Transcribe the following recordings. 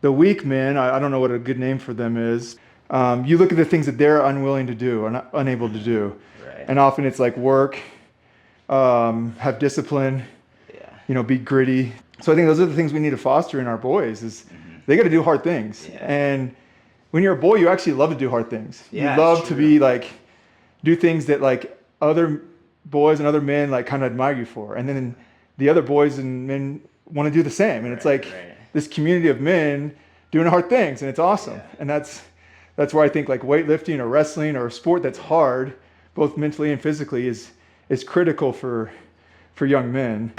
the weak men, I don't know what a good name for them is. You look at the things that they're unwilling to do or not, unable to do. Right. And often it's like work, have discipline, Yeah. be gritty. So I think those are the things we need to foster in our boys is they got to do hard things. Yeah. And when you're a boy, you actually love to do hard things. Yeah, you love it's to true. be like, do things that like other boys and other men like kind of admire you for. And then the other boys and men want to do the same. And it's like this community of men doing hard things, and it's awesome. Yeah. And that's where I think like weightlifting or wrestling or a sport that's hard, both mentally and physically, is critical for young men.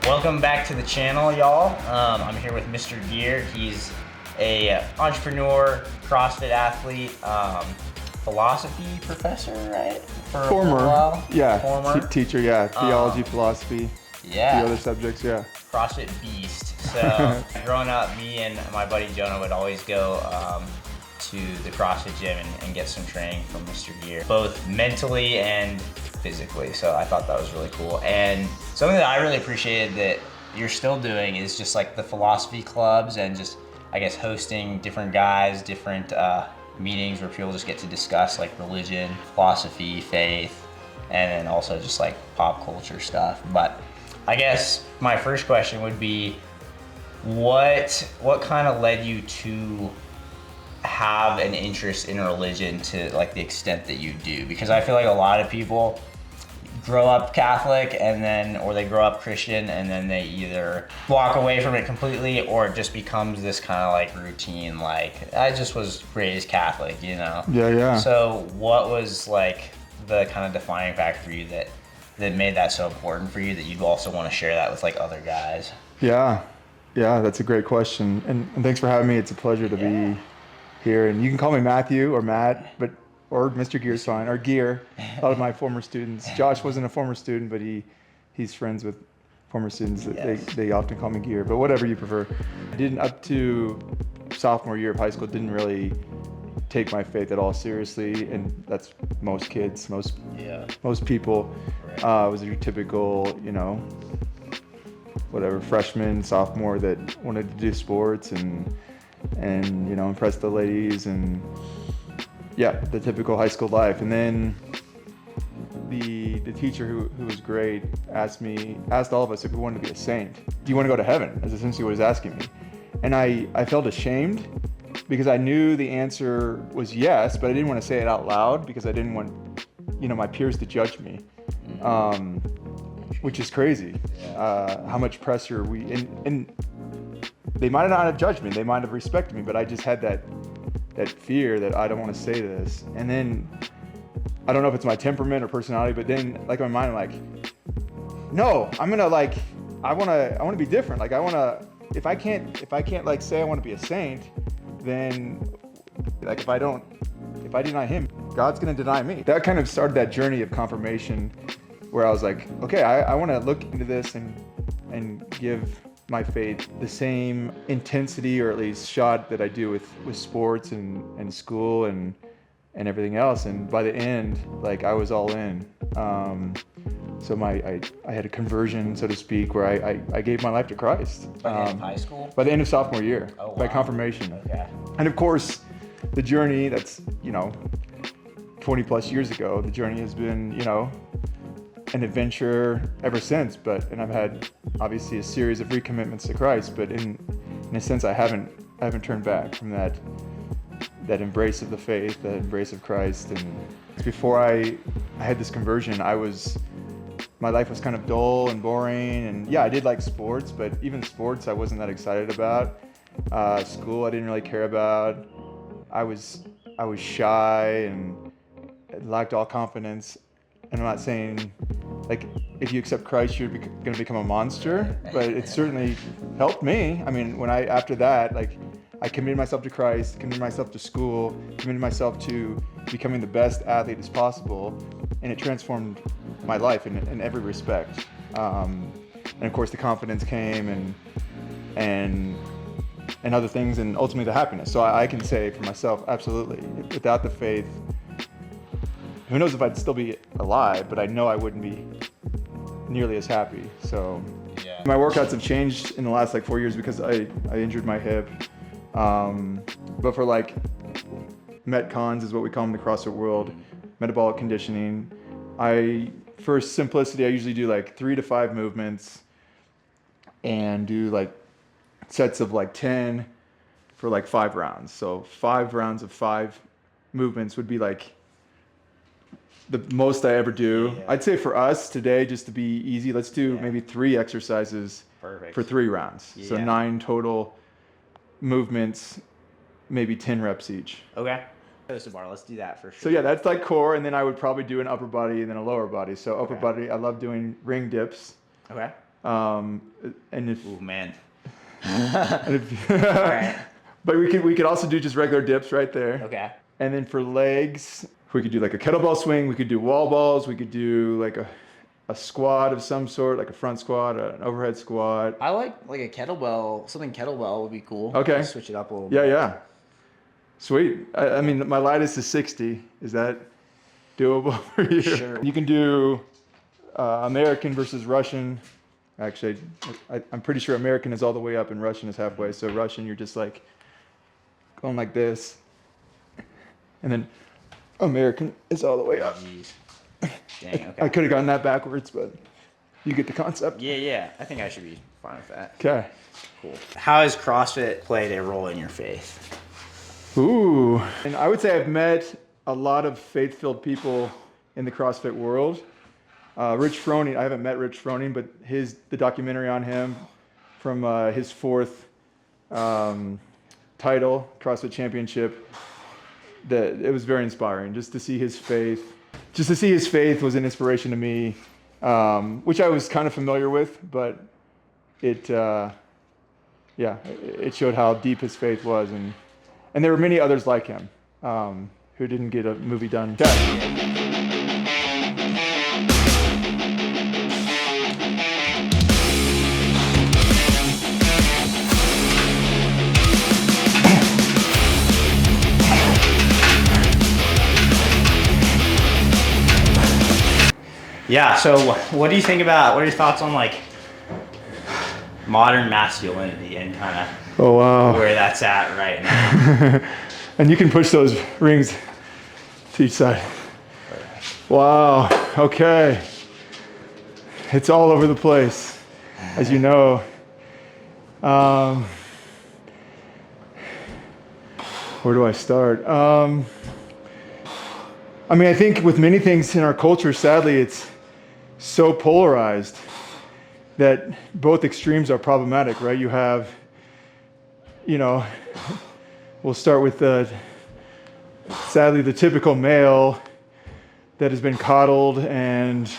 Welcome back to the channel, y'all. I'm here with Mr. Gear. He's a entrepreneur, CrossFit athlete, philosophy professor, right? For a while. Yeah. Former. Teacher, yeah. Theology, philosophy. Yeah. The other subjects, yeah. CrossFit beast. So growing up, me and my buddy Jonah would always go to the CrossFit gym and get some training from Mr. Gear, both mentally and physically. So I thought that was really cool. And something that I really appreciated that you're still doing is just like the philosophy clubs and just, I guess, hosting different guys, different meetings where people just get to discuss like religion, philosophy, faith, and then also just like pop culture stuff. But I guess my first question would be, what kind of led you to have an interest in religion to like the extent that you do? Because I feel like a lot of people grow up Catholic and then, or they grow up Christian and then they either walk away from it completely or it just becomes this kind of like routine, like I just was raised Catholic, you know? Yeah. So what was like the kind of defining factor for you that made that so important for you that you'd also want to share that with like other guys? Yeah, that's a great question. And thanks for having me. It's a pleasure to be here. And you can call me Matthew or Matt, or Mr. Gear's fine, or Gear. A lot of my former students. Josh wasn't a former student, but he's friends with former students. They often call me Gear, but whatever you prefer. I didn't, up to sophomore year of high school, didn't really take my faith at all seriously, and that's most kids, most people. Right. Was your typical, whatever, freshman, sophomore that wanted to do sports and impress the ladies and the typical high school life. And then the teacher who was great asked all of us if we wanted to be a saint. Do you want to go to heaven? That's essentially what he was asking me. And I felt ashamed because I knew the answer was yes, but I didn't want to say it out loud because I didn't want my peers to judge me, which is crazy. How much pressure and they might not have judged me, they might have respected me, but I just had that fear that I don't want to say this. And then I don't know if it's my temperament or personality, but then like in my mind, I'm like, no, I'm gonna I want to be different. Like if I can't like say I want to be a saint, then like if I deny him, God's gonna deny me. That kind of started that journey of confirmation where I was like, okay, I want to look into this and give my faith the same intensity or at least shot that I do with sports and school and everything else. And by the end, like I was all in. So I had a conversion, so to speak, where I gave my life to Christ. By the end of high school? By the end of sophomore year. Oh, wow. By confirmation. Okay. And of course, the journey that's 20 plus years ago, the journey has been an adventure ever since, and I've had obviously a series of recommitments to Christ, but in a sense I haven't turned back from that embrace of the faith, that embrace of Christ. And before I had this conversion, my life was kind of dull and boring, and I did like sports, but even sports I wasn't that excited about. School I didn't really care about. I was shy and lacked all confidence. And I'm not saying like if you accept Christ you're going to become a monster, but it certainly helped me. I mean, after that, like I committed myself to Christ, committed myself to school, committed myself to becoming the best athlete as possible, and it transformed my life in every respect. And of course the confidence came, and and other things, and ultimately the happiness. So I can say for myself, absolutely, without the faith, who knows if I'd still be alive, but I know I wouldn't be nearly as happy. So Yeah. my workouts have changed in the last like 4 years because I injured my hip. But for like Metcons is what we call them in the CrossFit world, metabolic conditioning. For simplicity, I usually do like 3 to 5 movements and do like sets of like 10 for like 5 rounds. So 5 rounds of 5 movements would be like the most I ever do. Yeah. I'd say for us today, just to be easy, let's do Yeah. maybe 3 exercises Perfect. for 3 rounds. So Yeah. 9 total movements, maybe 10 reps each. Okay. Bar. Let's do that for sure. So yeah, that's like core, and then I would probably do an upper body and then a lower body. So upper Okay. body, I love doing ring dips. Okay. And if, Ooh, man. and if All right. but we could also do just regular dips right there. Okay. And then for legs, we could do like a kettlebell swing. We could do wall balls. We could do like a squat of some sort, like a front squat, an overhead squat. I like a kettlebell. Something kettlebell would be cool. Okay. Switch it up a little Yeah, bit. yeah. Sweet. I mean, my lightest is 60. Is that doable for you? Sure. You can do American versus Russian. Actually, I'm pretty sure American is all the way up and Russian is halfway. So Russian, you're just like going like this. And then American is all the way up. Jeez. Dang, okay. I could have gotten that backwards, but you get the concept. Yeah. I think I should be fine with that. Okay. Cool. How has CrossFit played a role in your faith? Ooh. And I would say I've met a lot of faith-filled people in the CrossFit world. Rich Froning, I haven't met Rich Froning, but the documentary on him from his 4th title, CrossFit Championship, it was very inspiring just to see his faith. Just to see his faith was an inspiration to me, which I was kind of familiar with, but it showed how deep his faith was. And there were many others like him who didn't get a movie done. Yeah, so what are your thoughts on like modern masculinity and kind of Oh, wow. where that's at right now? And you can push those rings to each side. Wow. Okay. It's all over the place, as you know. Where do I start? I mean, I think with many things in our culture, sadly, it's so polarized that both extremes are problematic, right? You have, we'll start with sadly, the typical male that has been coddled and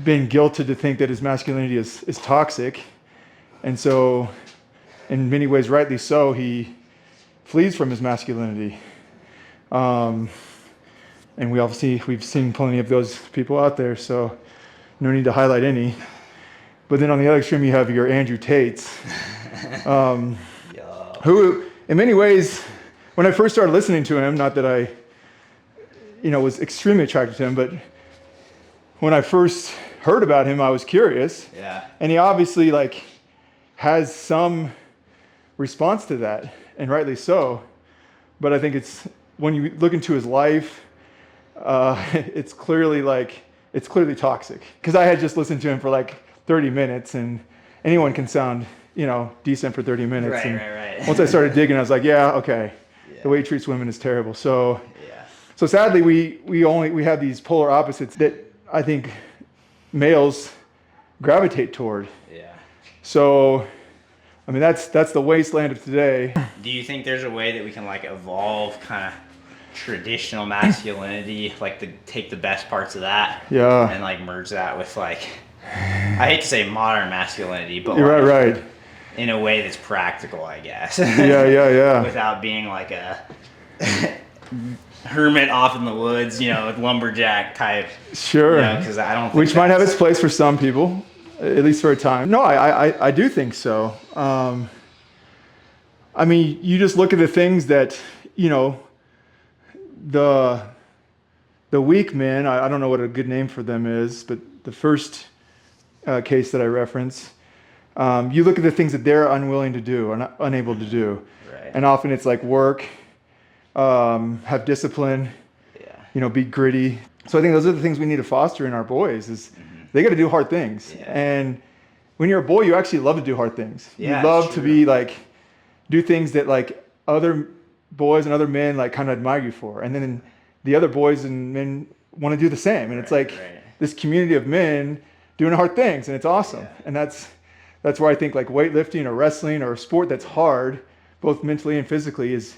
been guilted to think that his masculinity is toxic. And so, in many ways, rightly so, he flees from his masculinity. And we've seen plenty of those people out there, so no need to highlight any. But then on the other extreme, you have your Andrew Tates, who, in many ways, when I first started listening to him, not that I, was extremely attracted to him, but when I first heard about him, I was curious. Yeah. And he obviously has some response to that, and rightly so. But I think it's when you look into his life, it's clearly toxic. Because I had just listened to him for 30 minutes, and anyone can sound decent for 30 minutes. Right. Once I started digging, I was like, yeah, okay. Yeah. The way he treats women is terrible. So Yeah. sadly, we have these polar opposites that I think males gravitate toward. Yeah. So, I mean, that's the wasteland of today. Do you think there's a way that we can evolve kind of traditional masculinity, to take the best parts of that Yeah. and merge that with I hate to say modern masculinity, but You're right. in a way that's practical, I guess. Yeah. Without being a hermit off in the woods, lumberjack type. Sure. Because I don't think Which might have its place for some people, at least for a time. No, I do think so. I mean, you just look at the things that, you know, the weak men, I don't know what a good name for them is, but the first case that I reference, you look at the things that they're unwilling to do or not, unable to do. Right. And often it's like work, have discipline, Yeah. you know, be gritty. So I think those are the things we need to foster in our boys is they got to do hard things. Yeah. And when you're a boy, you actually love to do hard things. Yeah, you love it's to true. be like, do things that like other boys and other men like kind of admire you for. And then the other boys and men want to do the same. And it's like this community of men doing hard things, and it's awesome. Yeah. And that's where I think like weightlifting or wrestling or a sport that's hard, both mentally and physically, is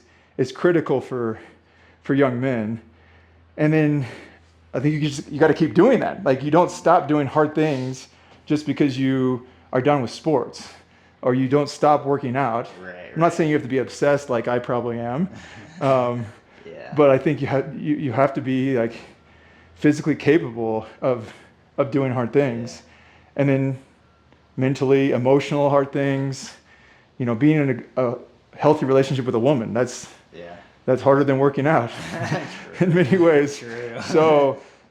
critical for young men. And then I think you got to keep doing that. Like you don't stop doing hard things just because you are done with sports, or you don't stop working out. Right. I'm not saying you have to be obsessed like I probably am, Yeah. but I think you have to be like physically capable of doing hard things, and then mentally, emotional hard things. You know, being in a healthy relationship with a woman, that's harder than working out in many ways. True.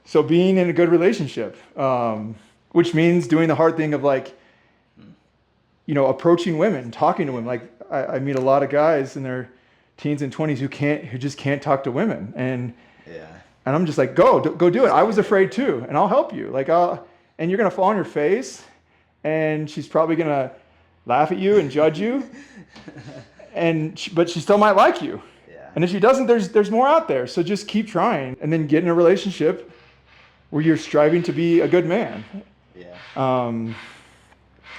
So being in a good relationship, which means doing the hard thing of like, you know, approaching women, talking to women. Like I meet a lot of guys in their teens and 20s who just can't talk to women, and I'm just like, go do it. I was afraid too, and I'll help you. Like and you're gonna fall on your face, and she's probably gonna laugh at you and judge you, but she still might like you. And if she doesn't, there's more out there. So just keep trying, and then get in a relationship where you're striving to be a good man.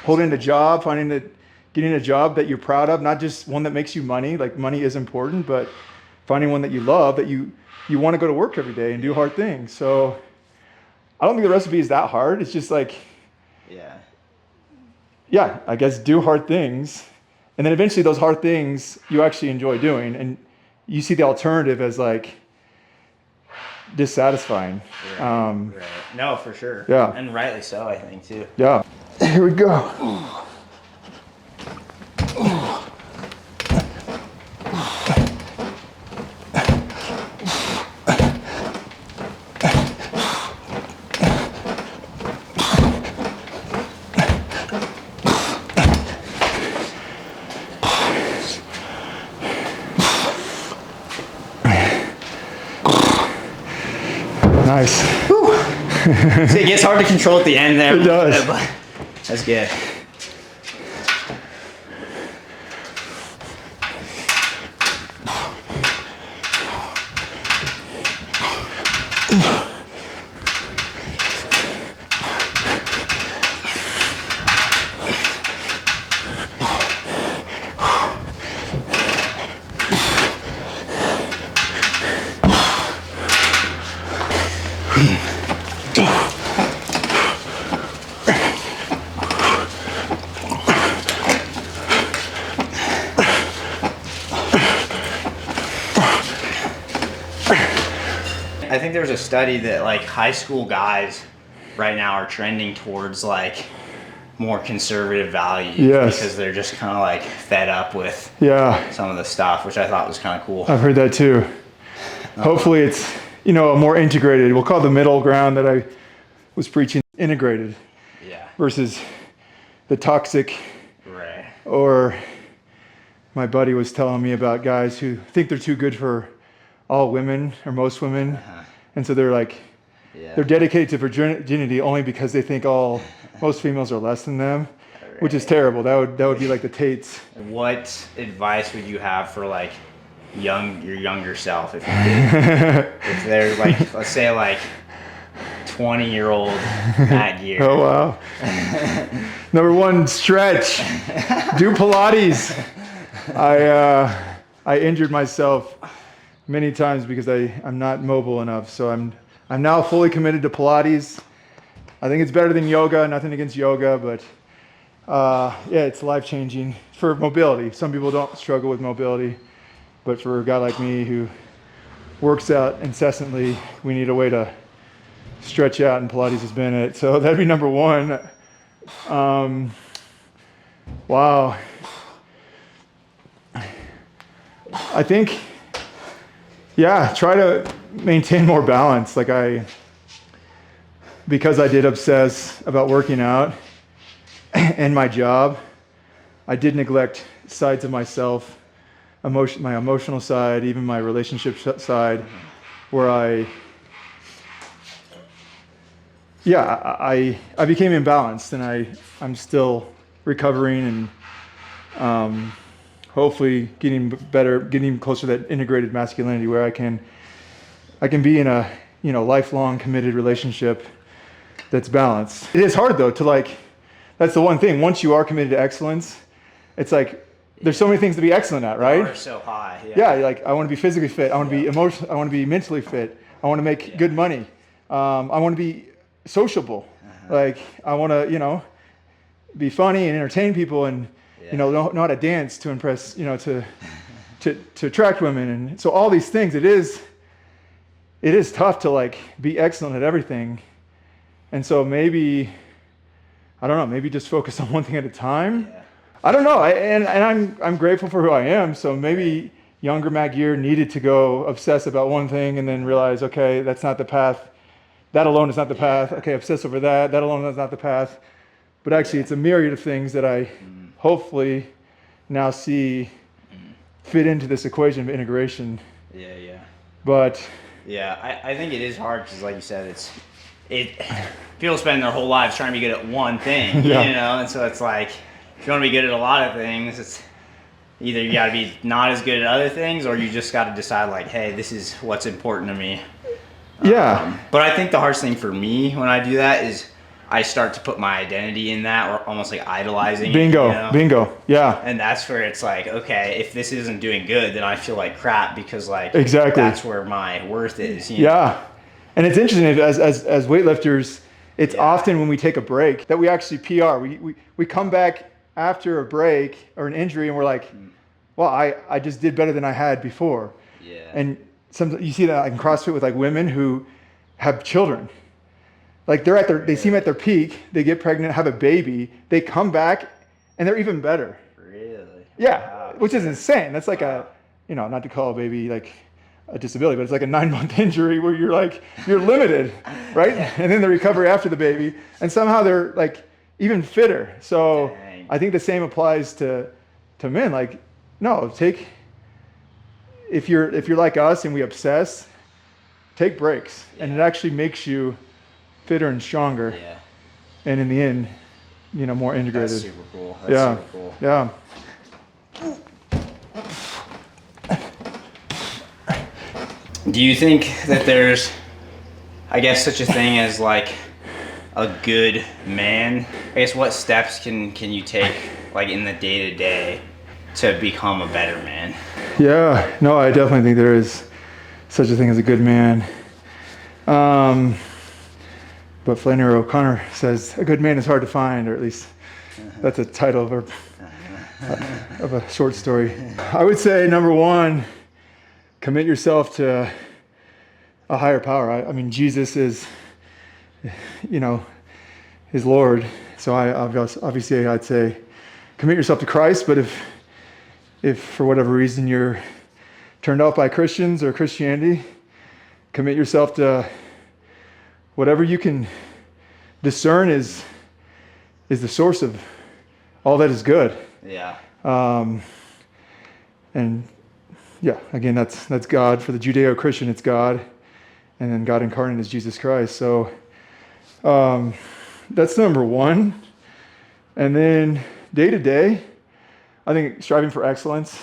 Holding a job, getting a job that you're proud of, not just one that makes you money. Like money is important, but finding one that you love, that you want to go to work every day and do hard things. So I don't think the recipe is that hard. It's just like, I guess do hard things, and then eventually those hard things you actually enjoy doing, and you see the alternative as like dissatisfying. Right. No, for sure. Yeah. And rightly so, I think too. Yeah. Here we go. Nice. See, it gets hard to control at the end there. It does. But that's good. I think there's a study that like high school guys right now are trending towards like more conservative values because they're just kind of like fed up with some of the stuff, which I thought was kind of cool. I've heard that too. Hopefully it's, you know, a more integrated, we'll call it the middle ground that I was preaching, integrated versus the toxic. Right. Or my buddy was telling me about guys who think they're too good for all women or most women. And so they're like, they're dedicated to virginity only because they think most females are less than them, which is terrible. That would be like the Tates. What advice would you have for like your younger self if you did? If they're like, let's say like 20-year-old Matt Gear. Oh wow. Number one, stretch. Do Pilates. I injured myself many times because I'm not mobile enough. So I'm now fully committed to Pilates. I think it's better than yoga. Nothing against yoga, but it's life-changing for mobility. Some people don't struggle with mobility, but for a guy like me who works out incessantly, we need a way to stretch out, and Pilates has been it. So that'd be number one. Wow. I think, yeah, try to maintain more balance. Because I did obsess about working out and my job, I did neglect sides of myself, my emotional side, even my relationship side, where I became imbalanced, and I'm still recovering and hopefully getting better, getting closer to that integrated masculinity where I can be in a lifelong committed relationship that's balanced. It is hard though that's the one thing. Once you are committed to excellence, it's like there's so many things to be excellent at, right? Are so high. Yeah, like I want to be physically fit. I want to be emotional. I want to be mentally fit. I want to make good money. I want to be sociable. Like I want to, be funny and entertain people and know how to dance to impress, to attract women. And so all these things, it is tough to be excellent at everything. And so maybe just focus on one thing at a time. Yeah. I don't know. I'm grateful for who I am. So maybe younger Matt Gear needed to go obsess about one thing and then realize, okay, that's not the path. That alone is not the path. Okay, obsess over that. That alone is not the path. But actually, it's a myriad of things that I hopefully now see fit into this equation of integration. Yeah. But yeah, I think it is hard because, like you said, people spend their whole lives trying to be good at one thing, and so it's like if you want to be good at a lot of things, it's either you got to be not as good at other things, or you just got to decide hey, this is what's important to me. Yeah. But I think the hardest thing for me when I do that is I start to put my identity in that, or almost idolizing Bingo. it. Bingo. Yeah. And that's where it's okay, if this isn't doing good, then I feel like crap because exactly that's where my worth is. Yeah. And it's interesting as weightlifters, it's often when we take a break that we actually PR. We come back after a break or an injury and we're like, well, I just did better than I had before. Yeah. And sometimes you see that in CrossFit with women who have children. They seem at their peak, they get pregnant, have a baby, they come back and they're even better. Really? Yeah. Wow. Which is insane. That's not to call a baby a disability, but it's a 9-month injury where you're limited, right? And then the recovery after the baby, and somehow they're even fitter. So Dang. I think the same applies to men. If you're like us and we obsess, take breaks, and it actually makes you fitter and stronger. Yeah. And in the end, more integrated. That's super cool. Super cool. Yeah. Do you think that there's, such a thing as a good man? What steps can you take in the day-to-day to become a better man? Yeah, no, I definitely think there is such a thing as a good man. But Flannery O'Connor says a good man is hard to find, or at least that's a title of a short story. I would say number one, commit yourself to a higher power. I mean, Jesus is, his Lord. So obviously I'd say commit yourself to Christ. But if for whatever reason you're turned off by Christians or Christianity, commit yourself to whatever you can discern is the source of all that is good. Yeah. And yeah, again, that's God. For the Judeo-Christian, it's God. And then God incarnate is Jesus Christ. So that's number one. And then day to day, I think striving for excellence.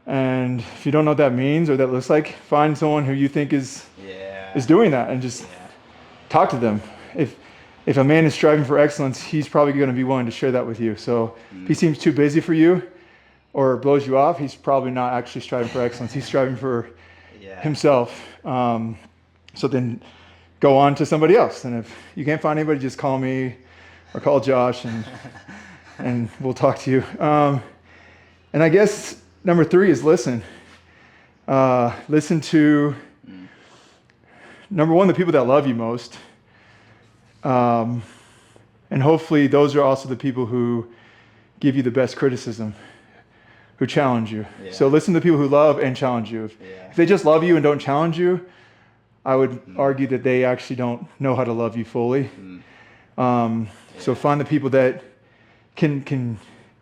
And if you don't know what that means or that looks like, find someone who you think is doing that and just talk to them. If a man is striving for excellence, he's probably going to be willing to share that with you. So if he seems too busy for you or blows you off, he's probably not actually striving for excellence. He's striving for himself. So then go on to somebody else. And if you can't find anybody, just call me or call Josh and we'll talk to you. And I guess number three is listen. Listen to, number one, the people that love you most. And hopefully those are also the people who give you the best criticism, who challenge you. Yeah. So listen to people who love and challenge you. Yeah. If they just love you and don't challenge you, I would argue that they actually don't know how to love you fully. So find the people that can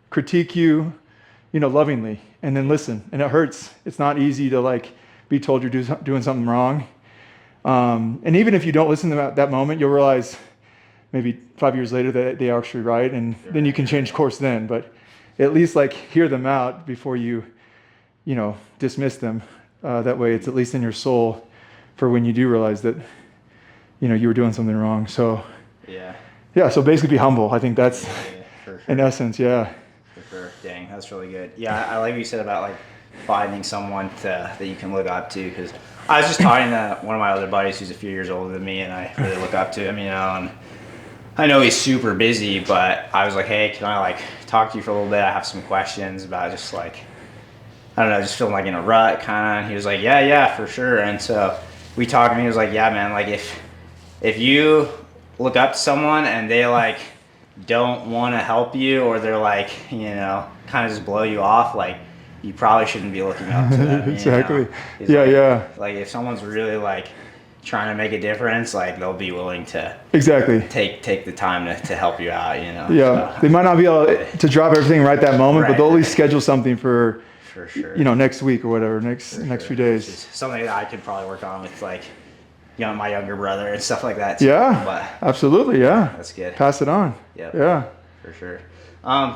critique you, lovingly, and then listen. And it hurts. It's not easy to like be told you're doing something wrong. And even if you don't listen to them at that moment, you'll realize maybe 5 years later that they are actually right, and then you can change course then. But at least like hear them out before you dismiss them. That way it's at least in your soul for when you do realize that, you were doing something wrong. So so basically be humble. I think that's For sure. in essence, For sure. Dang, that's really good. Yeah, I like what you said about like finding someone that you can look up to, because I was just talking to one of my other buddies who's a few years older than me, and I really look up to him, and I know he's super busy, but I was like, hey, can I like talk to you for a little bit? I have some questions about just like, I don't know, just feeling like in a rut kind of. And he was like, yeah, for sure. And so we talked, and he was like, yeah, man, like if you look up to someone and they like don't want to help you, or they're like, kind of just blow you off, like you probably shouldn't be looking up to them. exactly. Like, like if someone's really like trying to make a difference, like they'll be willing to Exactly. take the time to help you out, Yeah, So, they might not be able to drop everything right that moment, but they'll at least Right. schedule something for sure. next week or whatever, next few days. Which is something that I could probably work on with like my younger brother and stuff like that too. Yeah, But absolutely. Yeah, that's good. pass it on. Yep. Yeah, For sure.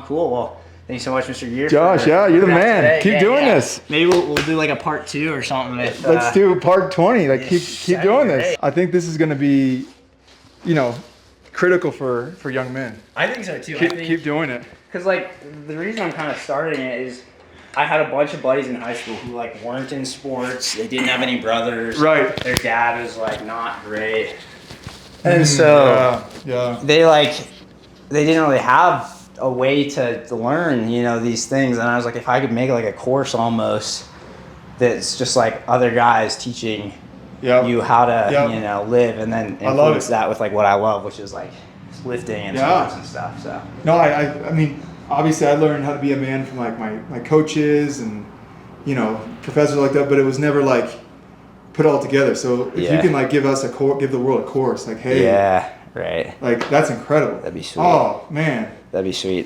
Cool. Well, thank you so much, Mr. Gear. Josh. Yeah, you're the man. Today. Keep doing this. Maybe we'll do like a part 2 or something. With, Let's do part 20. Like keep that'd doing be this. great. I think this is going to be, critical for young men. I think so too. Keep doing it. Because like the reason I'm kind of starting it is I had a bunch of buddies in high school who like weren't in sports. They didn't have any brothers. Right. Their dad was like not great. And so they didn't really have a way to learn, these things. And I was like, if I could make like a course almost that's just like other guys teaching you how to, live, and then influence that with like what I love, which is like lifting and sports and stuff. So No, I mean, obviously I learned how to be a man from like my coaches and, professors like that, but it was never like put all together. So if you can like give the world a course, like, hey, right. like that's incredible. That'd be sweet. Oh man. That'd be sweet.